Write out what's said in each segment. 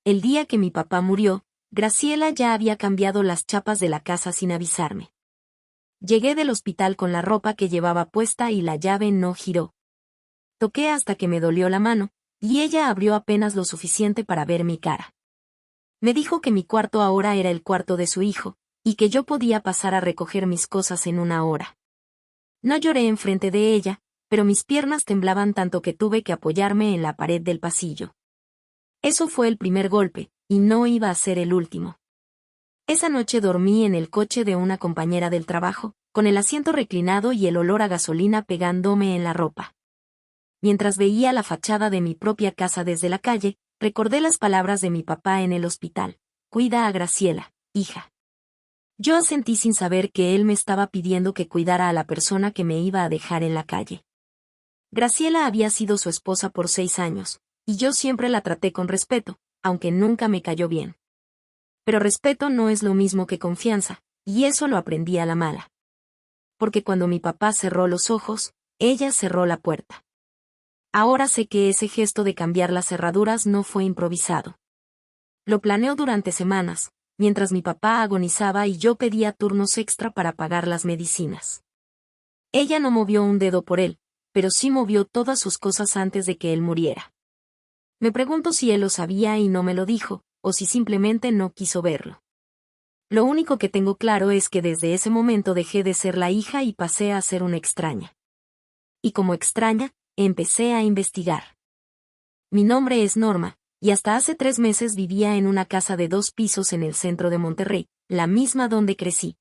el día que mi papá murió, Graciela ya había cambiado las chapas de la casa sin avisarme. Llegué del hospital con la ropa que llevaba puesta y la llave no giró. Toqué hasta que me dolió la mano, y ella abrió apenas lo suficiente para ver mi cara. Me dijo que mi cuarto ahora era el cuarto de su hijo, y que yo podía pasar a recoger mis cosas en una hora. No lloré enfrente de ella, pero mis piernas temblaban tanto que tuve que apoyarme en la pared del pasillo. Eso fue el primer golpe, y no iba a ser el último. Esa noche dormí en el coche de una compañera del trabajo, con el asiento reclinado y el olor a gasolina pegándome en la ropa. Mientras veía la fachada de mi propia casa desde la calle, recordé las palabras de mi papá en el hospital: cuida a Graciela, hija. Yo asentí sin saber que él me estaba pidiendo que cuidara a la persona que me iba a dejar en la calle. Graciela había sido su esposa por 6 años, y yo siempre la traté con respeto, aunque nunca me cayó bien. Pero respeto no es lo mismo que confianza, y eso lo aprendí a la mala. Porque cuando mi papá cerró los ojos, ella cerró la puerta. Ahora sé que ese gesto de cambiar las cerraduras no fue improvisado. Lo planeó durante semanas, mientras mi papá agonizaba y yo pedía turnos extra para pagar las medicinas. Ella no movió un dedo por él, pero sí movió todas sus cosas antes de que él muriera. Me pregunto si él lo sabía y no me lo dijo, o si simplemente no quiso verlo. Lo único que tengo claro es que desde ese momento dejé de ser la hija y pasé a ser una extraña. Y como extraña, empecé a investigar. Mi nombre es Norma, y hasta hace 3 meses vivía en una casa de 2 pisos en el centro de Monterrey, la misma donde crecí.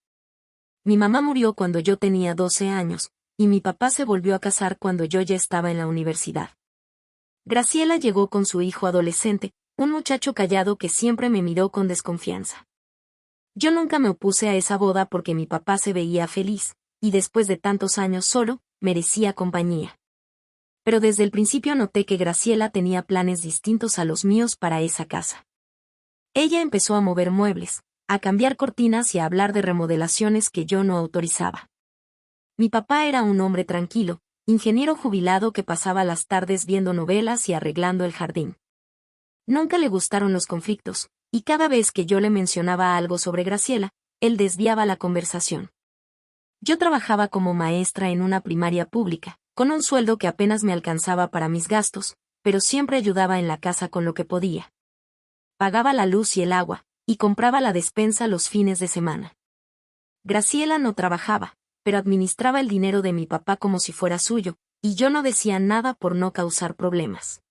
Mi mamá murió cuando yo tenía 12 años, y mi papá se volvió a casar cuando yo ya estaba en la universidad. Graciela llegó con su hijo adolescente, un muchacho callado que siempre me miró con desconfianza. Yo nunca me opuse a esa boda porque mi papá se veía feliz, y después de tantos años solo, merecía compañía. Pero desde el principio noté que Graciela tenía planes distintos a los míos para esa casa. Ella empezó a mover muebles, a cambiar cortinas y a hablar de remodelaciones que yo no autorizaba. Mi papá era un hombre tranquilo, ingeniero jubilado que pasaba las tardes viendo novelas y arreglando el jardín. Nunca le gustaron los conflictos, y cada vez que yo le mencionaba algo sobre Graciela, él desviaba la conversación. Yo trabajaba como maestra en una primaria pública, con un sueldo que apenas me alcanzaba para mis gastos, pero siempre ayudaba en la casa con lo que podía. Pagaba la luz y el agua, y compraba la despensa los fines de semana. Graciela no trabajaba, pero administraba el dinero de mi papá como si fuera suyo, y yo no decía nada por no causar problemas.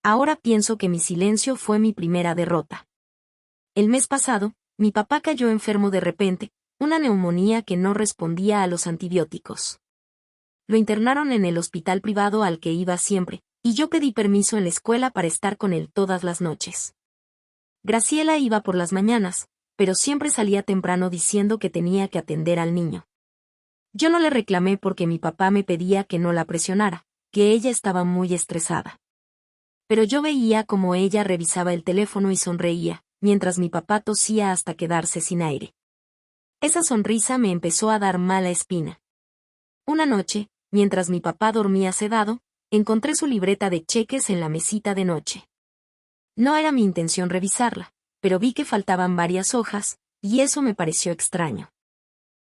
Ahora pienso que mi silencio fue mi primera derrota. El mes pasado, mi papá cayó enfermo de repente, una neumonía que no respondía a los antibióticos. Lo internaron en el hospital privado al que iba siempre, y yo pedí permiso en la escuela para estar con él todas las noches. Graciela iba por las mañanas, pero siempre salía temprano diciendo que tenía que atender al niño. Yo no le reclamé porque mi papá me pedía que no la presionara, que ella estaba muy estresada. Pero yo veía como ella revisaba el teléfono y sonreía, mientras mi papá tosía hasta quedarse sin aire. Esa sonrisa me empezó a dar mala espina. Una noche, mientras mi papá dormía sedado, encontré su libreta de cheques en la mesita de noche. No era mi intención revisarla, pero vi que faltaban varias hojas, y eso me pareció extraño.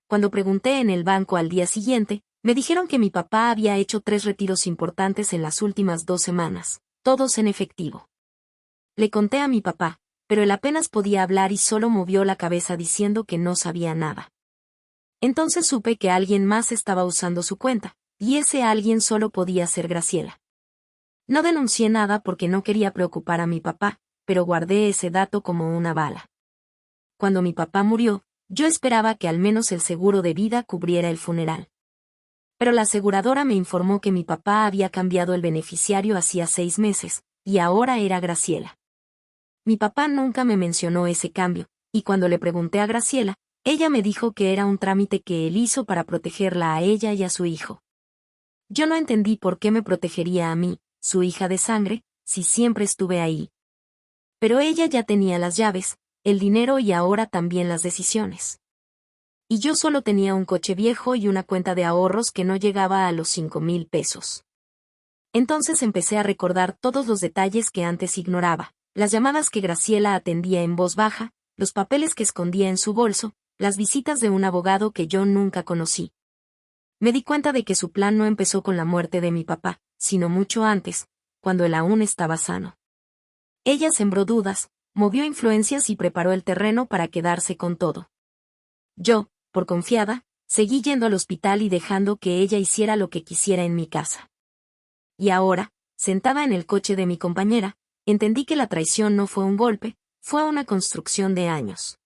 Cuando pregunté en el banco al día siguiente, me dijeron que mi papá había hecho 3 retiros importantes en las últimas 2 semanas, todos en efectivo. Le conté a mi papá, pero él apenas podía hablar y solo movió la cabeza diciendo que no sabía nada. Entonces supe que alguien más estaba usando su cuenta, y ese alguien solo podía ser Graciela. No denuncié nada porque no quería preocupar a mi papá, pero guardé ese dato como una bala. Cuando mi papá murió, yo esperaba que al menos el seguro de vida cubriera el funeral. Pero la aseguradora me informó que mi papá había cambiado el beneficiario hacía 6 meses, y ahora era Graciela. Mi papá nunca me mencionó ese cambio, y cuando le pregunté a Graciela, ella me dijo que era un trámite que él hizo para protegerla a ella y a su hijo. Yo no entendí por qué me protegería a mí, su hija de sangre, si siempre estuve ahí. Pero ella ya tenía las llaves, el dinero y ahora también las decisiones. Y yo solo tenía un coche viejo y una cuenta de ahorros que no llegaba a los 5,000 pesos. Entonces empecé a recordar todos los detalles que antes ignoraba, las llamadas que Graciela atendía en voz baja, los papeles que escondía en su bolso, las visitas de un abogado que yo nunca conocí. Me di cuenta de que su plan no empezó con la muerte de mi papá, sino mucho antes, cuando él aún estaba sano. Ella sembró dudas, movió influencias y preparó el terreno para quedarse con todo. Yo, por confiada, seguí yendo al hospital y dejando que ella hiciera lo que quisiera en mi casa. Y ahora, sentada en el coche de mi compañera, entendí que la traición no fue un golpe, fue una construcción de años.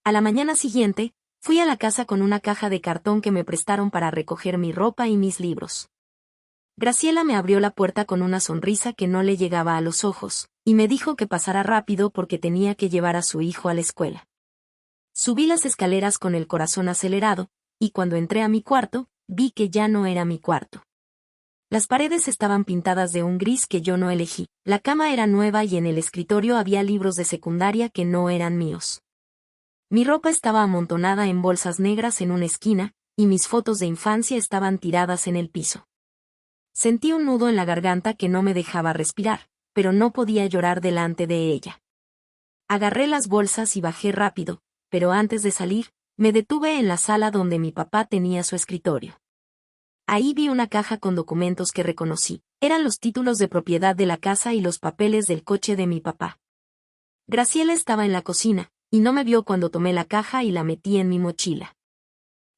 A la mañana siguiente, fui a la casa con una caja de cartón que me prestaron para recoger mi ropa y mis libros. Graciela me abrió la puerta con una sonrisa que no le llegaba a los ojos, y me dijo que pasara rápido porque tenía que llevar a su hijo a la escuela. Subí las escaleras con el corazón acelerado, y cuando entré a mi cuarto, vi que ya no era mi cuarto. Las paredes estaban pintadas de un gris que yo no elegí, la cama era nueva y en el escritorio había libros de secundaria que no eran míos. Mi ropa estaba amontonada en bolsas negras en una esquina, y mis fotos de infancia estaban tiradas en el piso. Sentí un nudo en la garganta que no me dejaba respirar, pero no podía llorar delante de ella. Agarré las bolsas y bajé rápido, pero antes de salir, me detuve en la sala donde mi papá tenía su escritorio. Ahí vi una caja con documentos que reconocí, eran los títulos de propiedad de la casa y los papeles del coche de mi papá. Graciela estaba en la cocina, y no me vio cuando tomé la caja y la metí en mi mochila.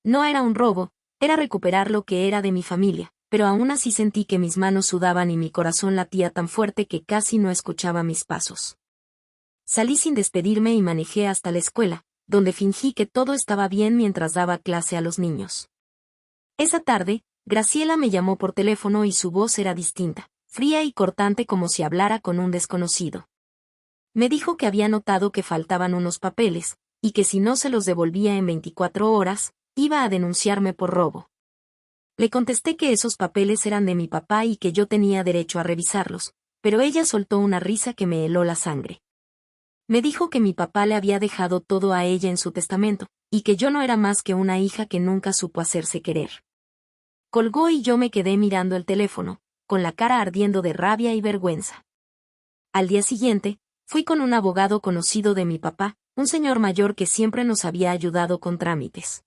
No era un robo, era recuperar lo que era de mi familia, pero aún así sentí que mis manos sudaban y mi corazón latía tan fuerte que casi no escuchaba mis pasos. Salí sin despedirme y manejé hasta la escuela, donde fingí que todo estaba bien mientras daba clase a los niños. Esa tarde, Graciela me llamó por teléfono y su voz era distinta, fría y cortante como si hablara con un desconocido. Me dijo que había notado que faltaban unos papeles, y que si no se los devolvía en 24 horas, iba a denunciarme por robo. Le contesté que esos papeles eran de mi papá y que yo tenía derecho a revisarlos, pero ella soltó una risa que me heló la sangre. Me dijo que mi papá le había dejado todo a ella en su testamento, y que yo no era más que una hija que nunca supo hacerse querer. Colgó y yo me quedé mirando el teléfono, con la cara ardiendo de rabia y vergüenza. Al día siguiente, fui con un abogado conocido de mi papá, un señor mayor que siempre nos había ayudado con trámites.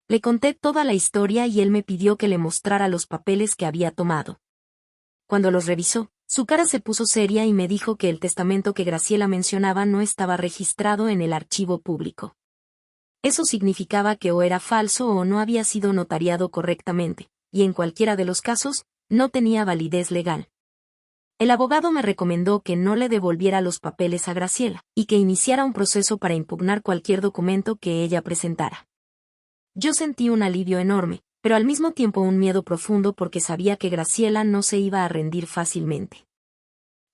Le conté toda la historia y él me pidió que le mostrara los papeles que había tomado. Cuando los revisó, su cara se puso seria y me dijo que el testamento que Graciela mencionaba no estaba registrado en el archivo público. Eso significaba que o era falso o no había sido notariado correctamente, y en cualquiera de los casos, no tenía validez legal. El abogado me recomendó que no le devolviera los papeles a Graciela, y que iniciara un proceso para impugnar cualquier documento que ella presentara. Yo sentí un alivio enorme, pero al mismo tiempo un miedo profundo porque sabía que Graciela no se iba a rendir fácilmente.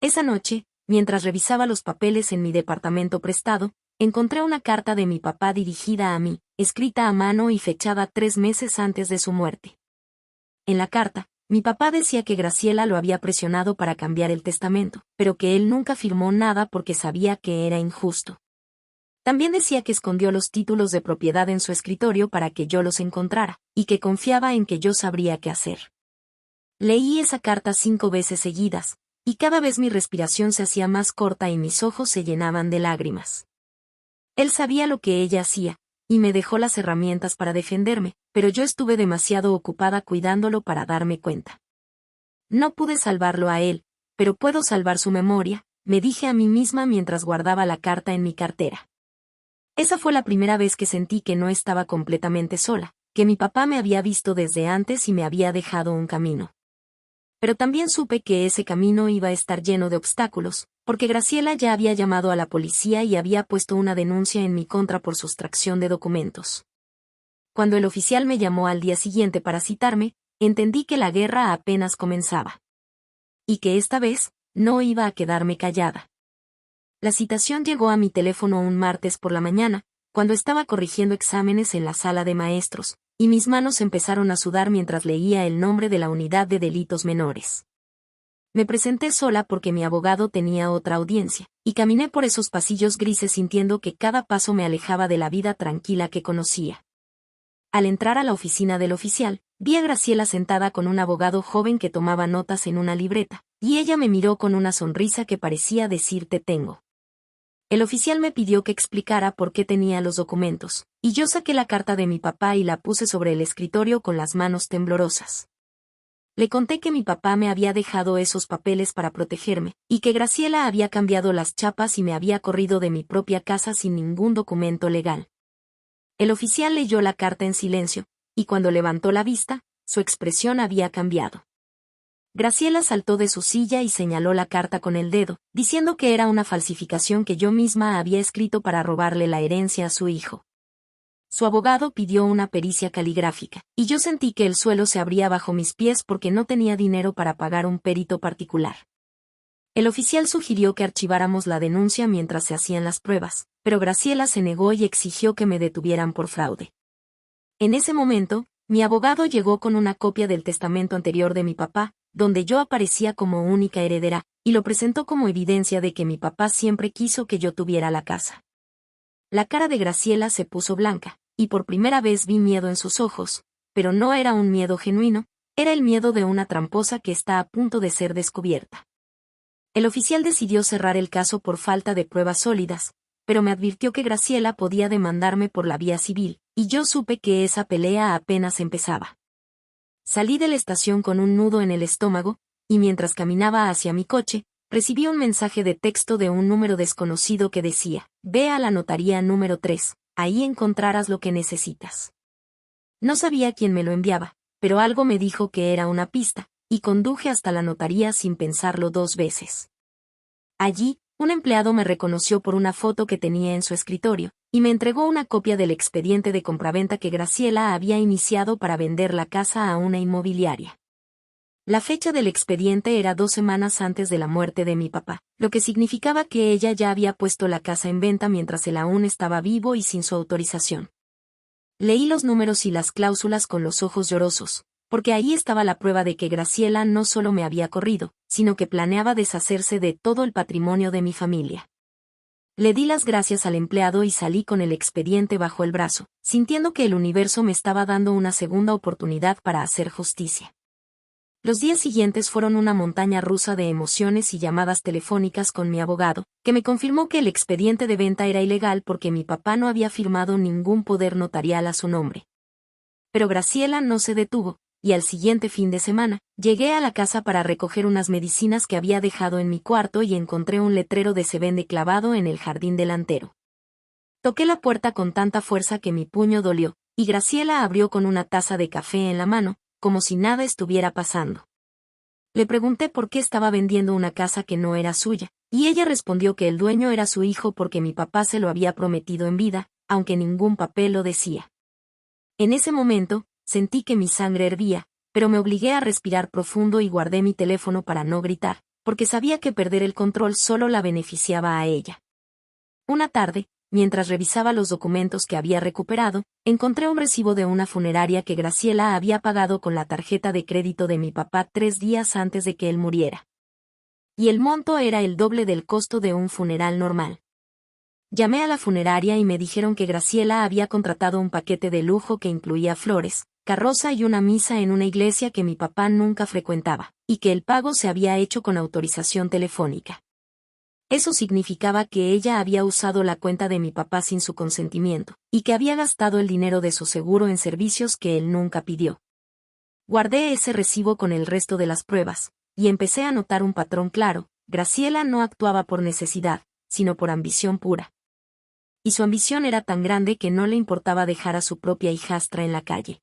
Esa noche, mientras revisaba los papeles en mi departamento prestado, encontré una carta de mi papá dirigida a mí, escrita a mano y fechada 3 meses antes de su muerte. En la carta, mi papá decía que Graciela lo había presionado para cambiar el testamento, pero que él nunca firmó nada porque sabía que era injusto. También decía que escondió los títulos de propiedad en su escritorio para que yo los encontrara, y que confiaba en que yo sabría qué hacer. Leí esa carta 5 veces seguidas, y cada vez mi respiración se hacía más corta y mis ojos se llenaban de lágrimas. Él sabía lo que ella hacía, y me dejó las herramientas para defenderme, pero yo estuve demasiado ocupada cuidándolo para darme cuenta. No pude salvarlo a él, pero puedo salvar su memoria, me dije a mí misma mientras guardaba la carta en mi cartera. Esa fue la primera vez que sentí que no estaba completamente sola, que mi papá me había visto desde antes y me había dejado un camino. Pero también supe que ese camino iba a estar lleno de obstáculos, porque Graciela ya había llamado a la policía y había puesto una denuncia en mi contra por sustracción de documentos. Cuando el oficial me llamó al día siguiente para citarme, entendí que la guerra apenas comenzaba. Y que esta vez, no iba a quedarme callada. La citación llegó a mi teléfono un martes por la mañana, cuando estaba corrigiendo exámenes en la sala de maestros, y mis manos empezaron a sudar mientras leía el nombre de la unidad de delitos menores. Me presenté sola porque mi abogado tenía otra audiencia, y caminé por esos pasillos grises sintiendo que cada paso me alejaba de la vida tranquila que conocía. Al entrar a la oficina del oficial, Vi a Graciela sentada con un abogado joven que tomaba notas en una libreta, y ella me miró con una sonrisa que parecía decir te tengo. El oficial me pidió que explicara por qué tenía los documentos, y yo saqué la carta de mi papá y la puse sobre el escritorio con las manos temblorosas. Le conté que mi papá me había dejado esos papeles para protegerme, y que Graciela había cambiado las chapas y me había corrido de mi propia casa sin ningún documento legal. El oficial leyó la carta en silencio, y cuando levantó la vista, su expresión había cambiado. Graciela saltó de su silla y señaló la carta con el dedo, diciendo que era una falsificación que yo misma había escrito para robarle la herencia a su hijo. Su abogado pidió una pericia caligráfica, y yo sentí que el suelo se abría bajo mis pies porque no tenía dinero para pagar un perito particular. El oficial sugirió que archiváramos la denuncia mientras se hacían las pruebas, pero Graciela se negó y exigió que me detuvieran por fraude. En ese momento, mi abogado llegó con una copia del testamento anterior de mi papá, donde yo aparecía como única heredera, y lo presentó como evidencia de que mi papá siempre quiso que yo tuviera la casa. La cara de Graciela se puso blanca, y por primera vez vi miedo en sus ojos, pero no era un miedo genuino, era el miedo de una tramposa que está a punto de ser descubierta. El oficial decidió cerrar el caso por falta de pruebas sólidas, pero me advirtió que Graciela podía demandarme por la vía civil, y yo supe que esa pelea apenas empezaba. Salí de la estación con un nudo en el estómago, y mientras caminaba hacia mi coche, recibí un mensaje de texto de un número desconocido que decía, ve a la notaría número 3, ahí encontrarás lo que necesitas. No sabía quién me lo enviaba, pero algo me dijo que era una pista, y conduje hasta la notaría sin pensarlo 2 veces. Allí, un empleado me reconoció por una foto que tenía en su escritorio, y me entregó una copia del expediente de compraventa que Graciela había iniciado para vender la casa a una inmobiliaria. La fecha del expediente era 2 semanas antes de la muerte de mi papá, lo que significaba que ella ya había puesto la casa en venta mientras él aún estaba vivo y sin su autorización. Leí los números y las cláusulas con los ojos llorosos, porque ahí estaba la prueba de que Graciela no solo me había corrido, sino que planeaba deshacerse de todo el patrimonio de mi familia. Le di las gracias al empleado y salí con el expediente bajo el brazo, sintiendo que el universo me estaba dando una segunda oportunidad para hacer justicia. Los días siguientes fueron una montaña rusa de emociones y llamadas telefónicas con mi abogado, que me confirmó que el expediente de venta era ilegal porque mi papá no había firmado ningún poder notarial a su nombre. Pero Graciela no se detuvo, y al siguiente fin de semana, llegué a la casa para recoger unas medicinas que había dejado en mi cuarto y encontré un letrero de se vende clavado en el jardín delantero. Toqué la puerta con tanta fuerza que mi puño dolió, y Graciela abrió con una taza de café en la mano, como si nada estuviera pasando. Le pregunté por qué estaba vendiendo una casa que no era suya, y ella respondió que el dueño era su hijo porque mi papá se lo había prometido en vida, aunque ningún papel lo decía. En ese momento, sentí que mi sangre hervía, pero me obligué a respirar profundo y guardé mi teléfono para no gritar, porque sabía que perder el control solo la beneficiaba a ella. Una tarde, mientras revisaba los documentos que había recuperado, encontré un recibo de una funeraria que Graciela había pagado con la tarjeta de crédito de mi papá 3 días antes de que él muriera. Y el monto era el doble del costo de un funeral normal. Llamé a la funeraria y me dijeron que Graciela había contratado un paquete de lujo que incluía flores, carroza y una misa en una iglesia que mi papá nunca frecuentaba, y que el pago se había hecho con autorización telefónica. Eso significaba que ella había usado la cuenta de mi papá sin su consentimiento, y que había gastado el dinero de su seguro en servicios que él nunca pidió. Guardé ese recibo con el resto de las pruebas, y empecé a notar un patrón claro: Graciela no actuaba por necesidad, sino por ambición pura. Y su ambición era tan grande que no le importaba dejar a su propia hijastra en la calle.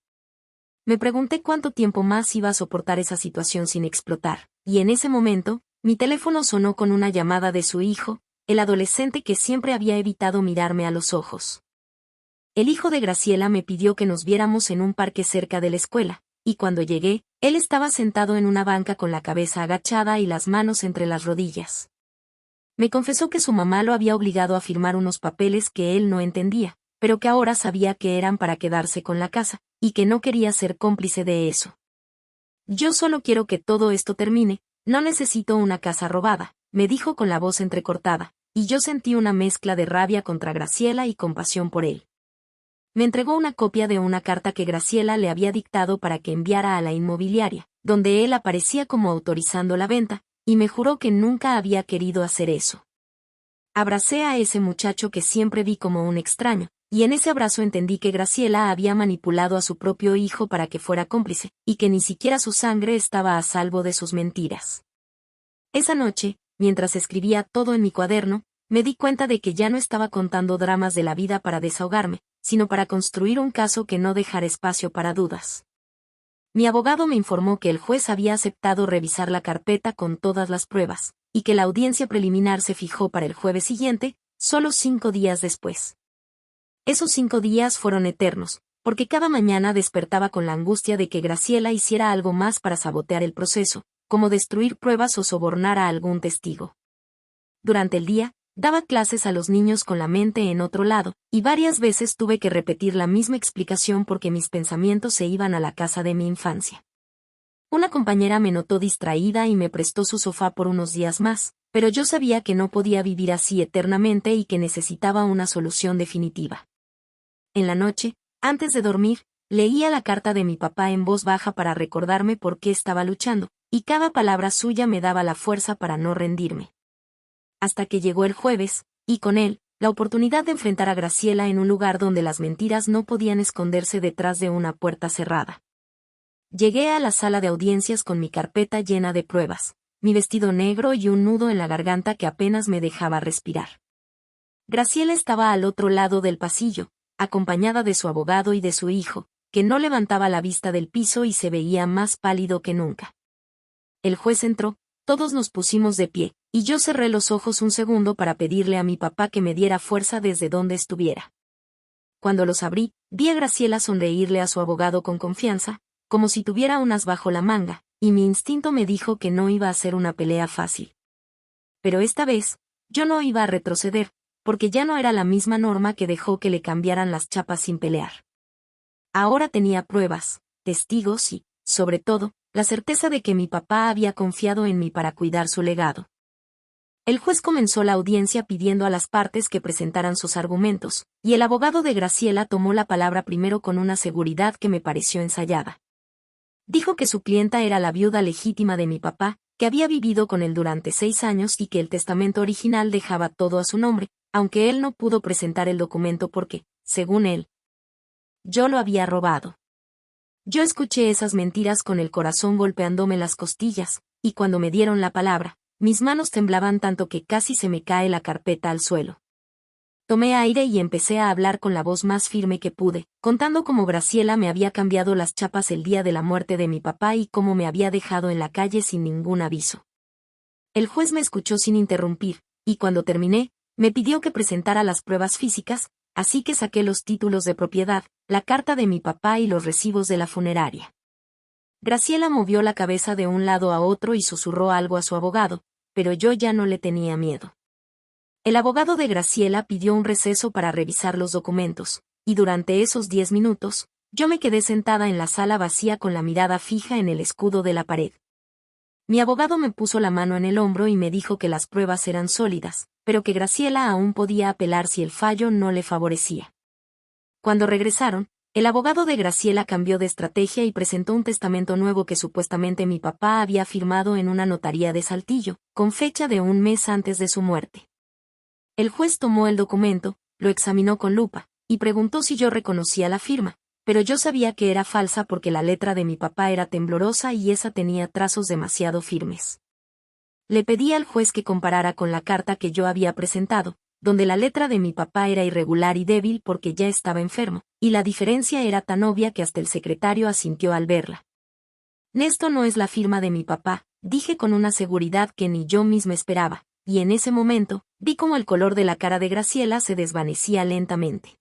Me pregunté cuánto tiempo más iba a soportar esa situación sin explotar, y en ese momento, mi teléfono sonó con una llamada de su hijo, el adolescente que siempre había evitado mirarme a los ojos. El hijo de Graciela me pidió que nos viéramos en un parque cerca de la escuela, y cuando llegué, él estaba sentado en una banca con la cabeza agachada y las manos entre las rodillas. Me confesó que su mamá lo había obligado a firmar unos papeles que él no entendía, pero que ahora sabía que eran para quedarse con la casa, y que no quería ser cómplice de eso. Yo solo quiero que todo esto termine. No necesito una casa robada, me dijo con la voz entrecortada, y yo sentí una mezcla de rabia contra Graciela y compasión por él. Me entregó una copia de una carta que Graciela le había dictado para que enviara a la inmobiliaria, donde él aparecía como autorizando la venta, y me juró que nunca había querido hacer eso. Abracé a ese muchacho que siempre vi como un extraño, y en ese abrazo entendí que Graciela había manipulado a su propio hijo para que fuera cómplice, y que ni siquiera su sangre estaba a salvo de sus mentiras. Esa noche, mientras escribía todo en mi cuaderno, me di cuenta de que ya no estaba contando dramas de la vida para desahogarme, sino para construir un caso que no dejara espacio para dudas. Mi abogado me informó que el juez había aceptado revisar la carpeta con todas las pruebas, y que la audiencia preliminar se fijó para el jueves siguiente, solo 5 días después. Esos 5 días fueron eternos, porque cada mañana despertaba con la angustia de que Graciela hiciera algo más para sabotear el proceso, como destruir pruebas o sobornar a algún testigo. Durante el día, daba clases a los niños con la mente en otro lado, y varias veces tuve que repetir la misma explicación porque mis pensamientos se iban a la casa de mi infancia. Una compañera me notó distraída y me prestó su sofá por unos días más, pero yo sabía que no podía vivir así eternamente y que necesitaba una solución definitiva. En la noche, antes de dormir, leía la carta de mi papá en voz baja para recordarme por qué estaba luchando, y cada palabra suya me daba la fuerza para no rendirme. Hasta que llegó el jueves, y con él, la oportunidad de enfrentar a Graciela en un lugar donde las mentiras no podían esconderse detrás de una puerta cerrada. Llegué a la sala de audiencias con mi carpeta llena de pruebas, mi vestido negro y un nudo en la garganta que apenas me dejaba respirar. Graciela estaba al otro lado del pasillo, acompañada de su abogado y de su hijo, que no levantaba la vista del piso y se veía más pálido que nunca. El juez entró, todos nos pusimos de pie, y yo cerré los ojos un segundo para pedirle a mi papá que me diera fuerza desde donde estuviera. Cuando los abrí, vi a Graciela sonreírle a su abogado con confianza, como si tuviera un as bajo la manga, y mi instinto me dijo que no iba a ser una pelea fácil. Pero esta vez, yo no iba a retroceder, porque ya no era la misma Norma que dejó que le cambiaran las chapas sin pelear. Ahora tenía pruebas, testigos y, sobre todo, la certeza de que mi papá había confiado en mí para cuidar su legado. El juez comenzó la audiencia pidiendo a las partes que presentaran sus argumentos, y el abogado de Graciela tomó la palabra primero con una seguridad que me pareció ensayada. Dijo que su clienta era la viuda legítima de mi papá, que había vivido con él durante 6 años y que el testamento original dejaba todo a su nombre, aunque él no pudo presentar el documento porque, según él, yo lo había robado. Yo escuché esas mentiras con el corazón golpeándome las costillas, y cuando me dieron la palabra, mis manos temblaban tanto que casi se me cae la carpeta al suelo. Tomé aire y empecé a hablar con la voz más firme que pude, contando cómo Graciela me había cambiado las chapas el día de la muerte de mi papá y cómo me había dejado en la calle sin ningún aviso. El juez me escuchó sin interrumpir, y cuando terminé, me pidió que presentara las pruebas físicas, así que saqué los títulos de propiedad, la carta de mi papá y los recibos de la funeraria. Graciela movió la cabeza de un lado a otro y susurró algo a su abogado, pero yo ya no le tenía miedo. El abogado de Graciela pidió un receso para revisar los documentos, y durante esos 10 minutos, yo me quedé sentada en la sala vacía con la mirada fija en el escudo de la pared. Mi abogado me puso la mano en el hombro y me dijo que las pruebas eran sólidas, pero que Graciela aún podía apelar si el fallo no le favorecía. Cuando regresaron, el abogado de Graciela cambió de estrategia y presentó un testamento nuevo que supuestamente mi papá había firmado en una notaría de Saltillo, con fecha de 1 mes antes de su muerte. El juez tomó el documento, lo examinó con lupa, y preguntó si yo reconocía la firma, pero yo sabía que era falsa porque la letra de mi papá era temblorosa y esa tenía trazos demasiado firmes. Le pedí al juez que comparara con la carta que yo había presentado, donde la letra de mi papá era irregular y débil porque ya estaba enfermo, y la diferencia era tan obvia que hasta el secretario asintió al verla. Esto no es la firma de mi papá, dije con una seguridad que ni yo misma esperaba, y en ese momento, vi cómo el color de la cara de Graciela se desvanecía lentamente.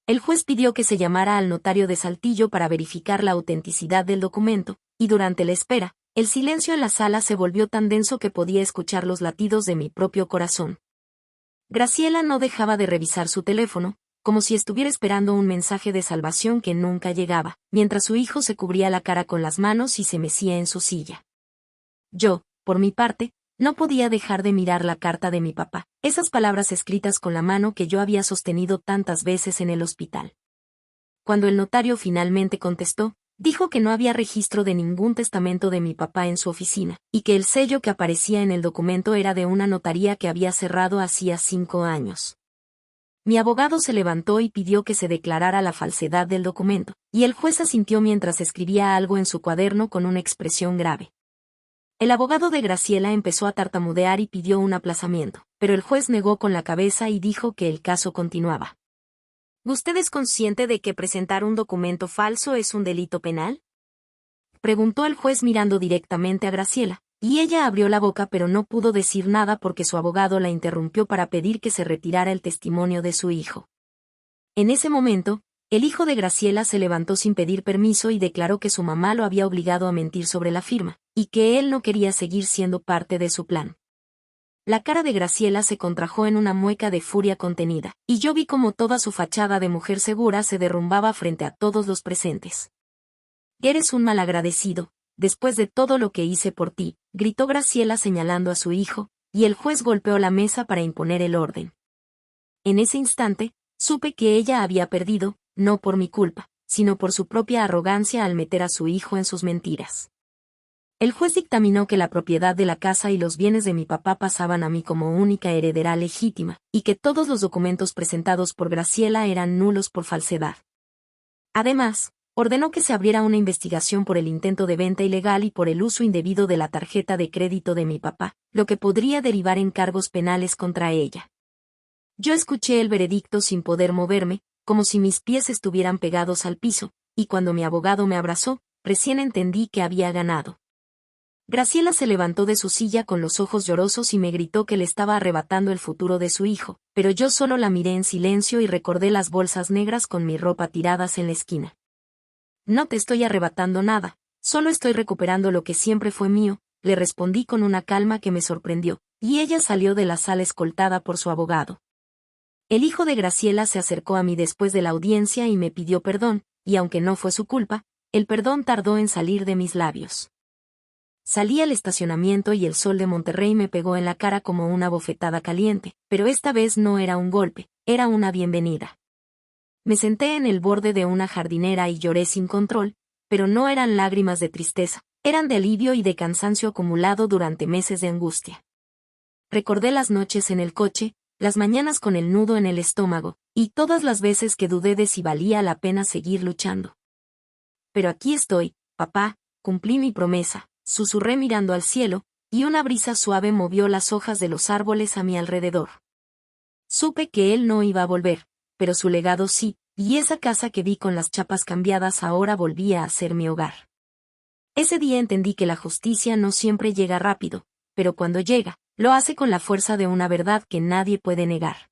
El juez pidió que se llamara al notario de Saltillo para verificar la autenticidad del documento, y durante la espera, el silencio en la sala se volvió tan denso que podía escuchar los latidos de mi propio corazón. Graciela no dejaba de revisar su teléfono, como si estuviera esperando un mensaje de salvación que nunca llegaba, mientras su hijo se cubría la cara con las manos y se mecía en su silla. Yo, por mi parte, no podía dejar de mirar la carta de mi papá, esas palabras escritas con la mano que yo había sostenido tantas veces en el hospital. Cuando el notario finalmente contestó, dijo que no había registro de ningún testamento de mi papá en su oficina, y que el sello que aparecía en el documento era de una notaría que había cerrado hacía 5 años. Mi abogado se levantó y pidió que se declarara la falsedad del documento, y el juez asintió mientras escribía algo en su cuaderno con una expresión grave. El abogado de Graciela empezó a tartamudear y pidió un aplazamiento, pero el juez negó con la cabeza y dijo que el caso continuaba. ¿Usted es consciente de que presentar un documento falso es un delito penal? Preguntó el juez mirando directamente a Graciela, y ella abrió la boca pero no pudo decir nada porque su abogado la interrumpió para pedir que se retirara el testimonio de su hijo. En ese momento, el hijo de Graciela se levantó sin pedir permiso y declaró que su mamá lo había obligado a mentir sobre la firma, y que él no quería seguir siendo parte de su plan. La cara de Graciela se contrajo en una mueca de furia contenida, y yo vi como toda su fachada de mujer segura se derrumbaba frente a todos los presentes. «Eres un malagradecido, después de todo lo que hice por ti», gritó Graciela señalando a su hijo, y el juez golpeó la mesa para imponer el orden. En ese instante, supe que ella había perdido, no por mi culpa, sino por su propia arrogancia al meter a su hijo en sus mentiras. El juez dictaminó que la propiedad de la casa y los bienes de mi papá pasaban a mí como única heredera legítima, y que todos los documentos presentados por Graciela eran nulos por falsedad. Además, ordenó que se abriera una investigación por el intento de venta ilegal y por el uso indebido de la tarjeta de crédito de mi papá, lo que podría derivar en cargos penales contra ella. Yo escuché el veredicto sin poder moverme, como si mis pies estuvieran pegados al piso, y cuando mi abogado me abrazó, recién entendí que había ganado. Graciela se levantó de su silla con los ojos llorosos y me gritó que le estaba arrebatando el futuro de su hijo, pero yo solo la miré en silencio y recordé las bolsas negras con mi ropa tiradas en la esquina. «No te estoy arrebatando nada, solo estoy recuperando lo que siempre fue mío», le respondí con una calma que me sorprendió, y ella salió de la sala escoltada por su abogado. El hijo de Graciela se acercó a mí después de la audiencia y me pidió perdón, y aunque no fue su culpa, el perdón tardó en salir de mis labios. Salí al estacionamiento y el sol de Monterrey me pegó en la cara como una bofetada caliente, pero esta vez no era un golpe, era una bienvenida. Me senté en el borde de una jardinera y lloré sin control, pero no eran lágrimas de tristeza, eran de alivio y de cansancio acumulado durante meses de angustia. Recordé las noches en el coche, las mañanas con el nudo en el estómago, y todas las veces que dudé de si valía la pena seguir luchando. Pero aquí estoy, papá, cumplí mi promesa, susurré mirando al cielo, y una brisa suave movió las hojas de los árboles a mi alrededor. Supe que él no iba a volver, pero su legado sí, y esa casa que vi con las chapas cambiadas ahora volvía a ser mi hogar. Ese día entendí que la justicia no siempre llega rápido, pero cuando llega, lo hace con la fuerza de una verdad que nadie puede negar.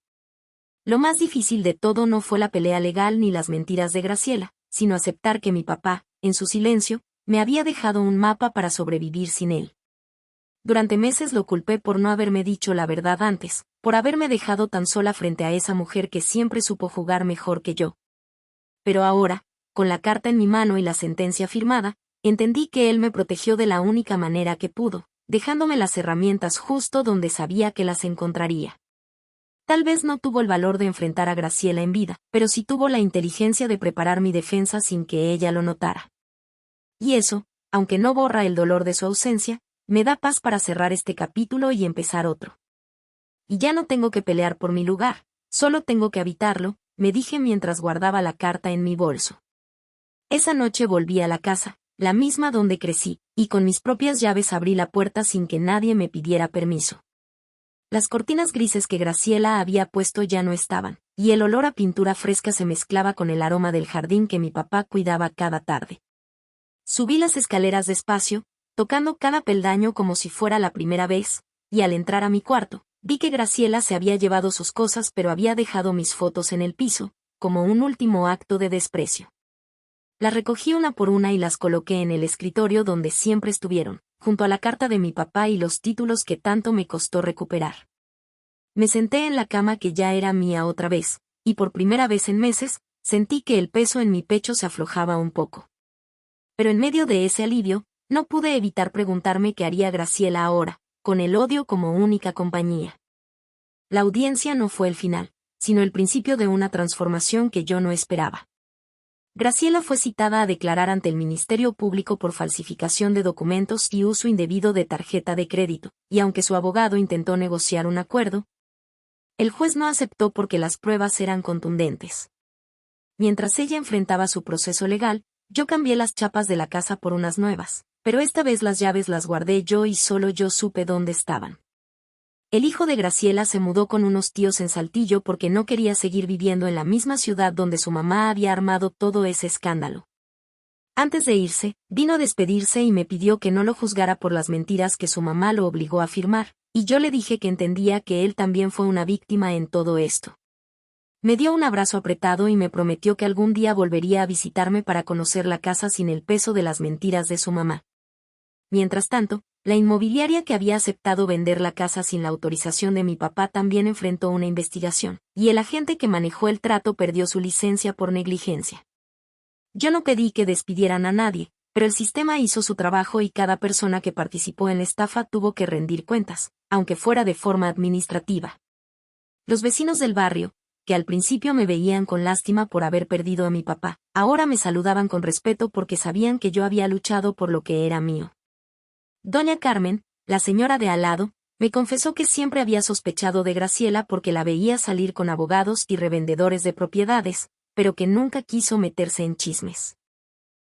Lo más difícil de todo no fue la pelea legal ni las mentiras de Graciela, sino aceptar que mi papá, en su silencio, me había dejado un mapa para sobrevivir sin él. Durante meses lo culpé por no haberme dicho la verdad antes, por haberme dejado tan sola frente a esa mujer que siempre supo jugar mejor que yo. Pero ahora, con la carta en mi mano y la sentencia firmada, entendí que él me protegió de la única manera que pudo, dejándome las herramientas justo donde sabía que las encontraría. Tal vez no tuvo el valor de enfrentar a Graciela en vida, pero sí tuvo la inteligencia de preparar mi defensa sin que ella lo notara. Y eso, aunque no borra el dolor de su ausencia, me da paz para cerrar este capítulo y empezar otro. Y ya no tengo que pelear por mi lugar, solo tengo que habitarlo, me dije mientras guardaba la carta en mi bolso. Esa noche volví a la casa, la misma donde crecí, y con mis propias llaves abrí la puerta sin que nadie me pidiera permiso. Las cortinas grises que Graciela había puesto ya no estaban, y el olor a pintura fresca se mezclaba con el aroma del jardín que mi papá cuidaba cada tarde. Subí las escaleras despacio, tocando cada peldaño como si fuera la primera vez, y al entrar a mi cuarto, vi que Graciela se había llevado sus cosas pero había dejado mis fotos en el piso, como un último acto de desprecio. Las recogí una por una y las coloqué en el escritorio donde siempre estuvieron, junto a la carta de mi papá y los títulos que tanto me costó recuperar. Me senté en la cama que ya era mía otra vez, y por primera vez en meses, sentí que el peso en mi pecho se aflojaba un poco. Pero en medio de ese alivio, no pude evitar preguntarme qué haría Graciela ahora, con el odio como única compañía. La audiencia no fue el final, sino el principio de una transformación que yo no esperaba. Graciela fue citada a declarar ante el Ministerio Público por falsificación de documentos y uso indebido de tarjeta de crédito, y aunque su abogado intentó negociar un acuerdo, el juez no aceptó porque las pruebas eran contundentes. Mientras ella enfrentaba su proceso legal, yo cambié las chapas de la casa por unas nuevas, pero esta vez las llaves las guardé yo y solo yo supe dónde estaban. El hijo de Graciela se mudó con unos tíos en Saltillo porque no quería seguir viviendo en la misma ciudad donde su mamá había armado todo ese escándalo. Antes de irse, vino a despedirse y me pidió que no lo juzgara por las mentiras que su mamá lo obligó a firmar, y yo le dije que entendía que él también fue una víctima en todo esto. Me dio un abrazo apretado y me prometió que algún día volvería a visitarme para conocer la casa sin el peso de las mentiras de su mamá. Mientras tanto, la inmobiliaria que había aceptado vender la casa sin la autorización de mi papá también enfrentó una investigación, y el agente que manejó el trato perdió su licencia por negligencia. Yo no pedí que despidieran a nadie, pero el sistema hizo su trabajo y cada persona que participó en la estafa tuvo que rendir cuentas, aunque fuera de forma administrativa. Los vecinos del barrio, que al principio me veían con lástima por haber perdido a mi papá, ahora me saludaban con respeto porque sabían que yo había luchado por lo que era mío. Doña Carmen, la señora de al lado, me confesó que siempre había sospechado de Graciela porque la veía salir con abogados y revendedores de propiedades, pero que nunca quiso meterse en chismes.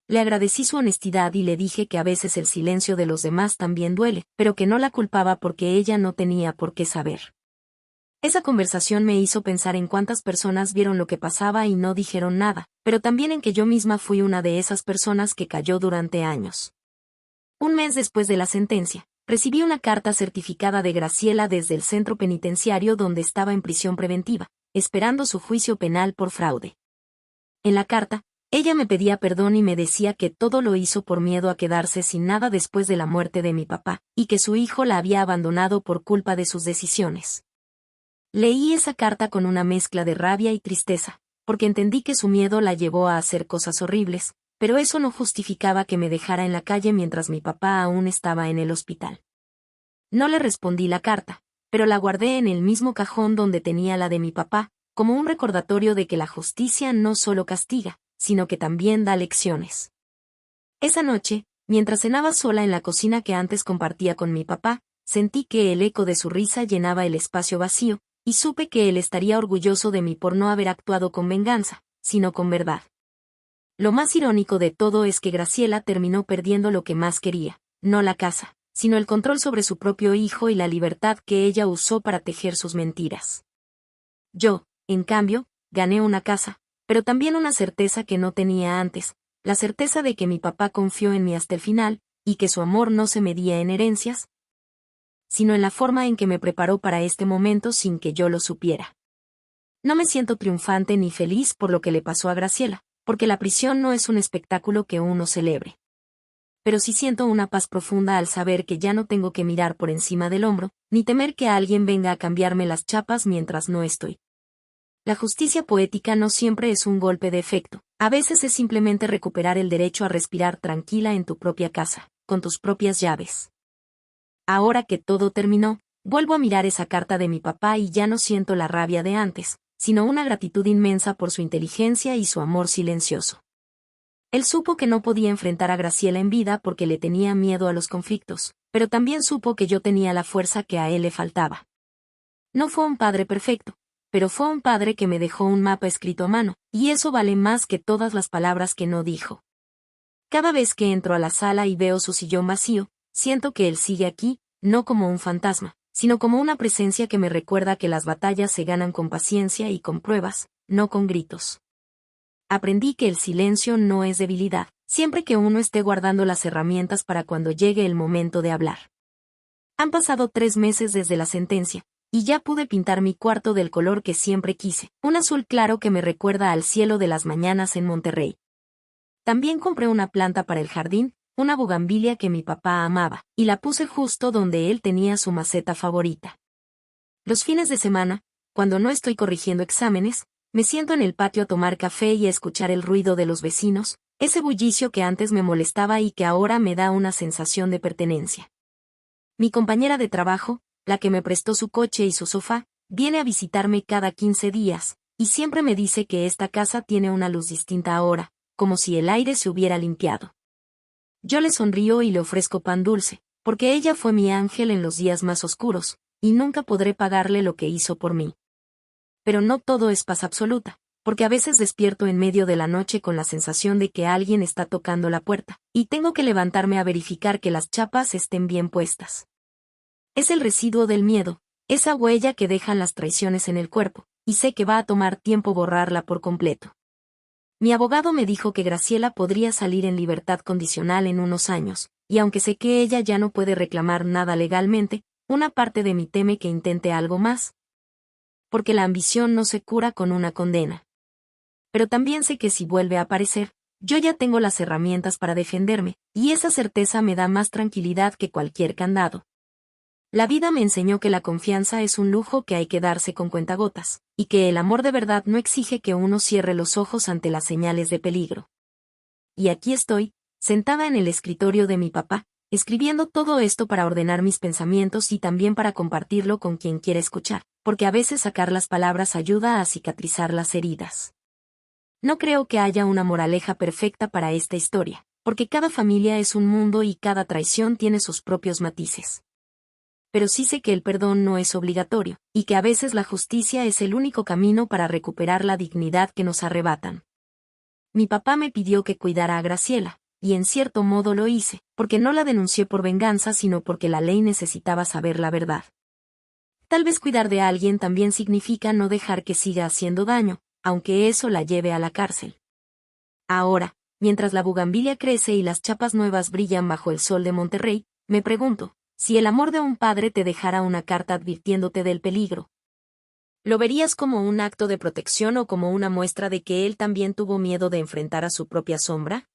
Le agradecí su honestidad y le dije que a veces el silencio de los demás también duele, pero que no la culpaba porque ella no tenía por qué saber. Esa conversación me hizo pensar en cuántas personas vieron lo que pasaba y no dijeron nada, pero también en que yo misma fui una de esas personas que cayó durante años. Un mes después de la sentencia, recibí una carta certificada de Graciela desde el centro penitenciario donde estaba en prisión preventiva, esperando su juicio penal por fraude. En la carta, ella me pedía perdón y me decía que todo lo hizo por miedo a quedarse sin nada después de la muerte de mi papá, y que su hijo la había abandonado por culpa de sus decisiones. Leí esa carta con una mezcla de rabia y tristeza, porque entendí que su miedo la llevó a hacer cosas horribles, pero eso no justificaba que me dejara en la calle mientras mi papá aún estaba en el hospital. No le respondí la carta, pero la guardé en el mismo cajón donde tenía la de mi papá, como un recordatorio de que la justicia no solo castiga, sino que también da lecciones. Esa noche, mientras cenaba sola en la cocina que antes compartía con mi papá, sentí que el eco de su risa llenaba el espacio vacío, y supe que él estaría orgulloso de mí por no haber actuado con venganza, sino con verdad. Lo más irónico de todo es que Graciela terminó perdiendo lo que más quería, no la casa, sino el control sobre su propio hijo y la libertad que ella usó para tejer sus mentiras. Yo, en cambio, gané una casa, pero también una certeza que no tenía antes, la certeza de que mi papá confió en mí hasta el final, y que su amor no se medía en herencias, sino en la forma en que me preparó para este momento sin que yo lo supiera. No me siento triunfante ni feliz por lo que le pasó a Graciela, porque la prisión no es un espectáculo que uno celebre. Pero sí siento una paz profunda al saber que ya no tengo que mirar por encima del hombro, ni temer que alguien venga a cambiarme las chapas mientras no estoy. La justicia poética no siempre es un golpe de efecto, a veces es simplemente recuperar el derecho a respirar tranquila en tu propia casa, con tus propias llaves. Ahora que todo terminó, vuelvo a mirar esa carta de mi papá y ya no siento la rabia de antes, sino una gratitud inmensa por su inteligencia y su amor silencioso. Él supo que no podía enfrentar a Graciela en vida porque le tenía miedo a los conflictos, pero también supo que yo tenía la fuerza que a él le faltaba. No fue un padre perfecto, pero fue un padre que me dejó un mapa escrito a mano, y eso vale más que todas las palabras que no dijo. Cada vez que entro a la sala y veo su sillón vacío, siento que él sigue aquí, no como un fantasma, sino como una presencia que me recuerda que las batallas se ganan con paciencia y con pruebas, no con gritos. Aprendí que el silencio no es debilidad, siempre que uno esté guardando las herramientas para cuando llegue el momento de hablar. Han pasado 3 meses desde la sentencia, y ya pude pintar mi cuarto del color que siempre quise, un azul claro que me recuerda al cielo de las mañanas en Monterrey. También compré una planta para el jardín, una bugambilia que mi papá amaba, y la puse justo donde él tenía su maceta favorita. Los fines de semana, cuando no estoy corrigiendo exámenes, me siento en el patio a tomar café y a escuchar el ruido de los vecinos, ese bullicio que antes me molestaba y que ahora me da una sensación de pertenencia. Mi compañera de trabajo, la que me prestó su coche y su sofá, viene a visitarme cada 15 días, y siempre me dice que esta casa tiene una luz distinta ahora, como si el aire se hubiera limpiado. Yo le sonrío y le ofrezco pan dulce, porque ella fue mi ángel en los días más oscuros, y nunca podré pagarle lo que hizo por mí. Pero no todo es paz absoluta, porque a veces despierto en medio de la noche con la sensación de que alguien está tocando la puerta, y tengo que levantarme a verificar que las chapas estén bien puestas. Es el residuo del miedo, esa huella que dejan las traiciones en el cuerpo, y sé que va a tomar tiempo borrarla por completo. Mi abogado me dijo que Graciela podría salir en libertad condicional en unos años, y aunque sé que ella ya no puede reclamar nada legalmente, una parte de mí teme que intente algo más. Porque la ambición no se cura con una condena. Pero también sé que si vuelve a aparecer, yo ya tengo las herramientas para defenderme, y esa certeza me da más tranquilidad que cualquier candado. La vida me enseñó que la confianza es un lujo que hay que darse con cuentagotas, y que el amor de verdad no exige que uno cierre los ojos ante las señales de peligro. Y aquí estoy, sentada en el escritorio de mi papá, escribiendo todo esto para ordenar mis pensamientos y también para compartirlo con quien quiera escuchar, porque a veces sacar las palabras ayuda a cicatrizar las heridas. No creo que haya una moraleja perfecta para esta historia, porque cada familia es un mundo y cada traición tiene sus propios matices. Pero sí sé que el perdón no es obligatorio, y que a veces la justicia es el único camino para recuperar la dignidad que nos arrebatan. Mi papá me pidió que cuidara a Graciela, y en cierto modo lo hice, porque no la denuncié por venganza sino porque la ley necesitaba saber la verdad. Tal vez cuidar de alguien también significa no dejar que siga haciendo daño, aunque eso la lleve a la cárcel. Ahora, mientras la bugambilia crece y las chapas nuevas brillan bajo el sol de Monterrey, me pregunto, si el amor de un padre te dejara una carta advirtiéndote del peligro, ¿lo verías como un acto de protección o como una muestra de que él también tuvo miedo de enfrentar a su propia sombra?